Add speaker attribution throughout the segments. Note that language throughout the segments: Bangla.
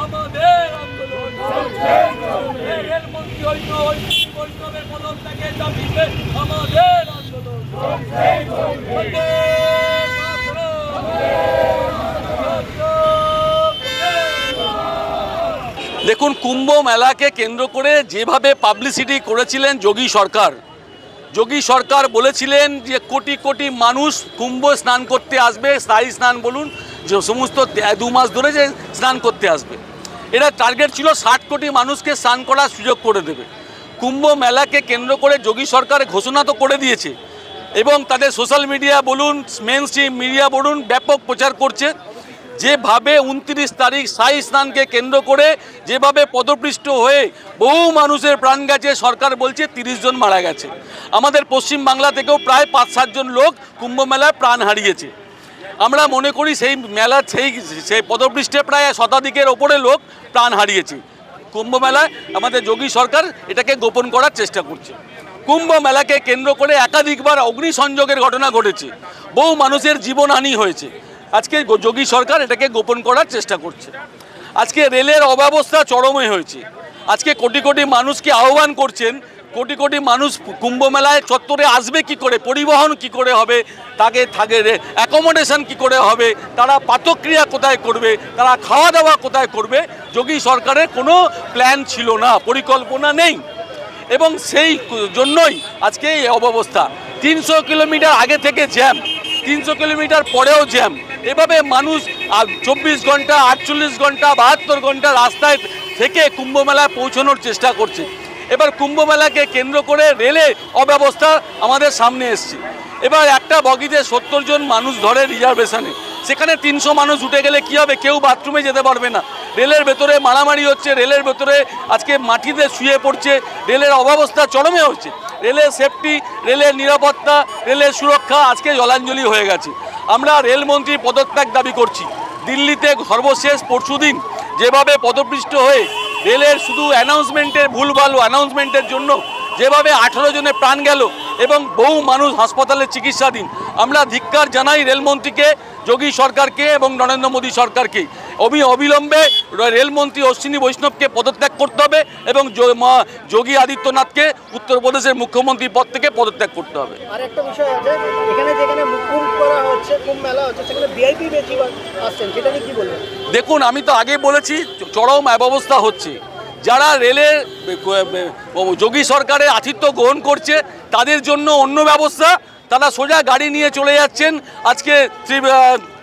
Speaker 1: আমাদের আন্দোলন রেলমন্ত্রী বৈষ্ণবের পদত্যাগের দাবিতে আমাদের আন্দোলন। দেখুন, কুম্ভ মেলাকে কেন্দ্র করে যেভাবে পাবলিসিটি করেছিলেন যোগী সরকার বলেছিলেন যে কোটি কোটি মানুষ কুম্ভ স্নান করতে আসবে, স্থায়ী স্নান বলুন, যে সমস্ত 2 মাস ধরে যে স্নান করতে আসবে, এটা টার্গেট ছিল 60 কোটি মানুষকে স্নান করার সুযোগ করে দেবে। কুম্ভ মেলাকে কেন্দ্র করে যোগী সরকার ঘোষণা তো করে দিয়েছে এবং তাদের সোশ্যাল মিডিয়া বলুন, মেন স্ট্রিম মিডিয়া বলুন, ব্যাপক প্রচার করছে। যেভাবে 29 তারিখ স্থায়ী স্নানকে কেন্দ্র করে যেভাবে পদপৃষ্ট হয়ে বহু মানুষের প্রাণ গেছে, সরকার বলছে 30 জন মারা গেছে। আমাদের পশ্চিমবাংলা থেকেও প্রায় 5-7 জন লোক কুম্ভ মেলায় প্রাণ হারিয়েছে। আমরা মনে করি সেই মেলার সেই পদপৃষ্ঠে প্রায় শতাধিকের ওপরে লোক প্রাণ হারিয়েছে। কুম্ভ মেলায় আমাদের যোগী সরকার এটাকে গোপন করার চেষ্টা করছে। কুম্ভ মেলাকে কেন্দ্র করে একাধিকবার অগ্নিসংযোগের ঘটনা ঘটেছে, বহু মানুষের জীবনহানি হয়েছে। আজকে যোগী সরকার এটাকে গোপন করার চেষ্টা করছে। আজকে রেলের অব্যবস্থা চরমে হয়েছে। আজকে কোটি কোটি মানুষকে আহ্বান করছেন, কোটি কোটি মানুষ কুম্ভ মেলায় চত্বরে আসবে কি করে, পরিবহন কি করে হবে, তাকে অ্যাকোমোডেশন কি করে হবে, তারা পাতক্রিয়া কোথায় করবে, তারা খাওয়া দাওয়া কোথায় করবে, যোগী সরকারের কোনো প্ল্যান ছিল না, পরিকল্পনা নেই। এবং সেই জন্যই আজকে এই অব্যবস্থা। 300 কিলোমিটার আগে থেকে জ্যাম, 300 কিলোমিটার পরেও জ্যাম। এভাবে মানুষ 24 ঘন্টা, 48 ঘন্টা, 72 ঘন্টা রাস্তায় থেকে কুম্ভ মেলায় পৌঁছানোর চেষ্টা করছে। এবার কুম্ভ মেলাকে কেন্দ্র করে রেলে অব্যবস্থা আমাদের সামনে এসছে। এবার একটা বগিতে 70 জন মানুষ ধরে রিজার্ভেশনে, সেখানে 300 মানুষ উঠে গেলে কী হবে? কেউ বাথরুমে যেতে পারবে না। রেলের ভেতরে মারামারি হচ্ছে, রেলের ভেতরে আজকে মাটিতে শুয়ে পড়ছে, রেলের অব্যবস্থা চরমে হচ্ছে। রেলের সেফটি, রেলের নিরাপত্তা, রেলের সুরক্ষা আজকে জলাঞ্জলি হয়ে গেছে। আমরা রেলমন্ত্রীর পদত্যাগ দাবি করছি। দিল্লিতে সর্বশেষ পরশুদিন যেভাবে পদপৃষ্ট হয়ে রেলের শুধু অ্যানাউন্সমেন্টের ভুলভাল অ্যানাউন্সমেন্টের জন্য যেভাবে 18 জনের প্রাণ গেল এবং বহু মানুষ হাসপাতালে চিকিৎসাধীন, আমরা ধিক্কার জানাই রেলমন্ত্রীকে, যোগী সরকারকে এবং নরেন্দ্র মোদী সরকারকে। অবিলম্বে রেলমন্ত্রী অশ্বিনী বৈষ্ণবকে পদত্যাগ করতে হবে এবং যোগী আদিত্যনাথকে উত্তরপ্রদেশের মুখ্যমন্ত্রী পদ থেকে পদত্যাগ করতে হবে।
Speaker 2: আর একটা বিষয় আছে, এখানে যেখানে কুম্ভ করা হচ্ছে, কুম্ভ মেলা হচ্ছে, সেখানে ভিআইপি বেশি আসছেন, সেটা নিয়ে কি বলবেন?
Speaker 1: দেখুন, আমি তো আগে বলেছি চরম অব্যবস্থা হচ্ছে। যারা রেলের যোগী সরকারের আতিথ্য গ্রহণ করছে তাদের জন্য অন্য ব্যবস্থা, তারা সোজা গাড়ি নিয়ে চলে যাচ্ছেন আজকে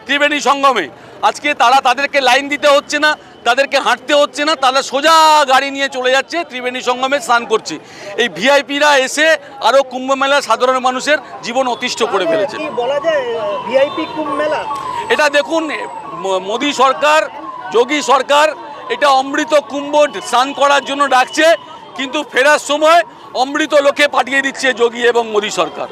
Speaker 1: ত্রিবেণী সঙ্গমে। আজকে তাদেরকে লাইন দিতে হচ্ছে না, তাদেরকে হাঁটতে হচ্ছে না, তারা সোজা গাড়ি নিয়ে চলে যাচ্ছে ত্রিবেণী সঙ্গমে স্নান করছে। এই ভিআইপিরা এসে আরও কুম্ভ মেলা সাধারণ মানুষের জীবন অতিষ্ঠ করে ফেলেছে।
Speaker 2: বলা যায় ভিআইপি কুম্ভ মেলা
Speaker 1: এটা দেখুন, মোদী সরকার, যোগী সরকার এটা অমৃত কুম্ভ স্নান করার জন্য ডাকছে, কিন্তু ফেরার সময় অমৃত লোকে পাঠিয়ে দিচ্ছে যোগী এবং মোদী সরকার।